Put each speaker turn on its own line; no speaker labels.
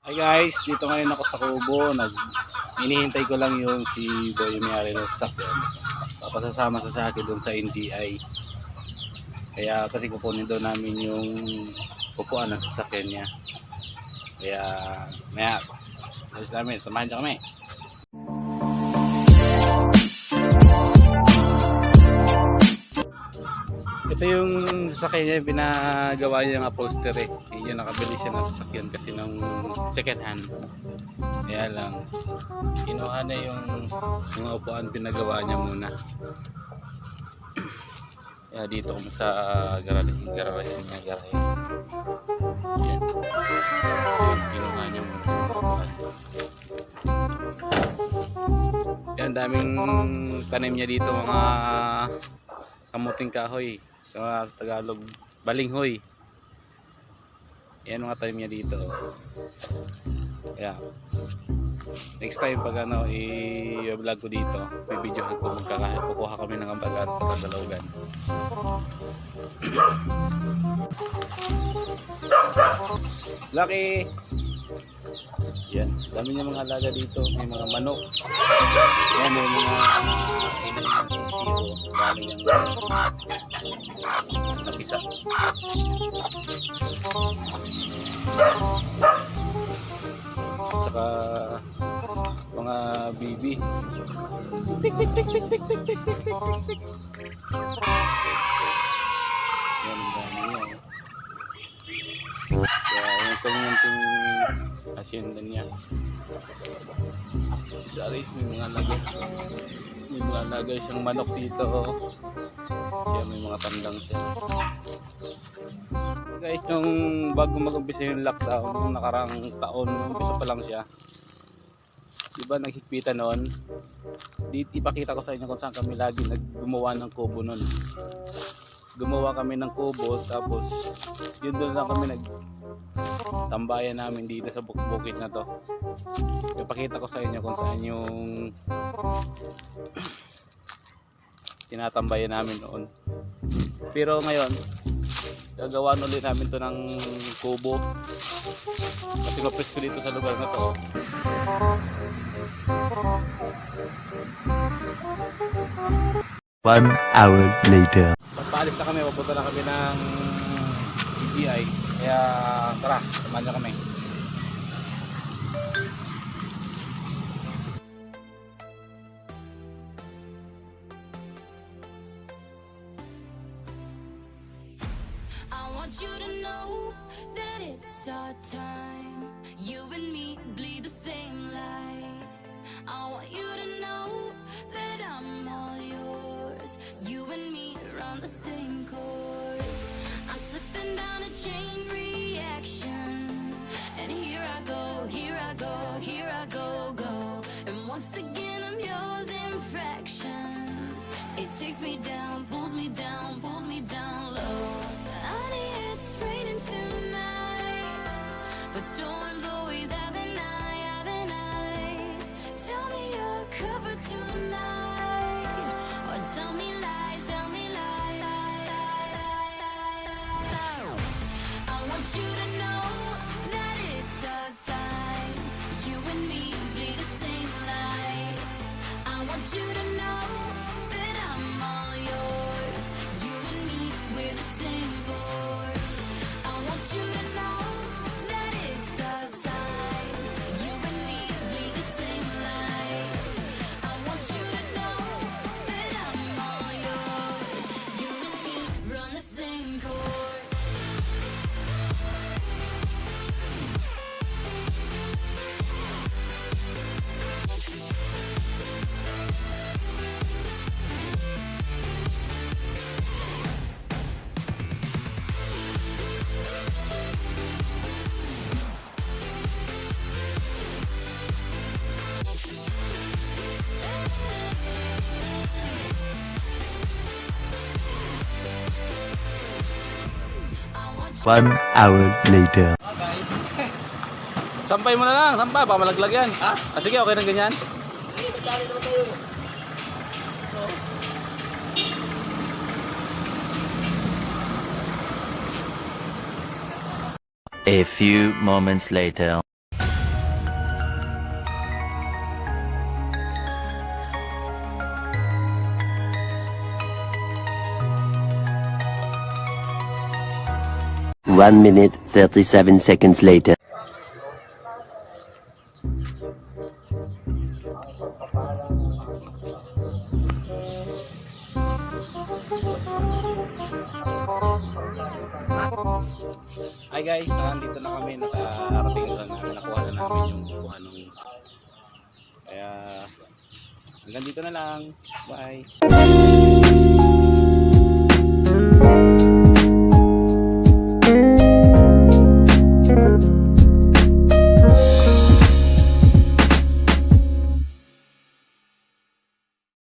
Hi guys, dito ngayon ako sa Kubo. Inihintay ko lang yung si Boy yung may-ari ng sasakyan. Papasasama sa akin doon sa NGI. Kaya kasi kukunin daw namin yung upuan ng sasakyan niya. Kaya maya, alis namin, samahan niyo kami. Ito yung sasakyan niya, pinagawa niya ng upholstery. Yun, nakabili siya ng sasakyan kasi ng second hand. Kaya lang, kinuha na yung mga upuan, pinagawa niya muna. Kaya dito kami sa garage niya. Yan. Yan, kinuha niya muna yung upuan. Yan, daming tanim niya dito, mga kamuting kahoy. Sa Tagalog, balinghoy. Yan mga tanim niya dito. Kaya next time pag i-vlog ko dito, i-videohan ko, kukuha kami ng ambagan at dalawagan. Lucky! Yan, dami niya mga alaga dito. May mga manok. Yan, may mga inahinang sisiyo. Dami niyang napisa. Saka mga bibi. Tik tik tik tik tik tik tik tik tik tik tik. Yan, dami yan. Kaya yung kumunting asyenda niya. Sorry, may mga lagay. May mga lagay siyang manok dito. Kaya may mga tandang siya. Guys, nung bago mag-umpisa yung lockdown, nung nakarang taon, umpisa pa lang siya. Diba naghigpitan noon? Ipakita ko sa inyo kung saan kami lagi gumawa ng kubo noon. Gumawa kami ng kubo, tapos yun doon lang kami tambayan namin dito sa bukid na to. Ipakita ko sa inyo kung saan yung tinatambayan namin noon. Pero ngayon, gagawin ulit namin to ng kubo kasi mapresko dito sa lugar na to.
1 hour later.
Paalis na kami, papunta na kami ng EGI. Kaya tara, samahan niyo kami.
I want you to know that it's our time. You and me bleed the same light. I want you to know that I'm all yours. You and me are on the same course. I'm slipping down a chain reaction, and here I go, here I go, here I go, go. And once again I'm yours in fractions. It takes me down, pulls me down, pulls me down low. Honey, it's raining tonight, but storms always have an eye, have an eye. Tell me you're covered tonight, or tell me lies, tell me lies. I want you to know that it's our time. You and me bleed the same light. I want you to know that I'm all yours. You and me, we're the same force. I want you to know that it's our time. You and me bleed the same light. I want you to know that I'm all yours. You and me run the same course. I want you
1 hour later.
Sampay mo na lang, sampay, pamalaglag yan. Ha? Sige, okay na ganyan.
A few moments later. 1 minute 37 seconds later.
Hi guys, nandito na kami, nakarating na namin, nakuha na namin yung kuha nung kaya hanggang dito na lang, bye.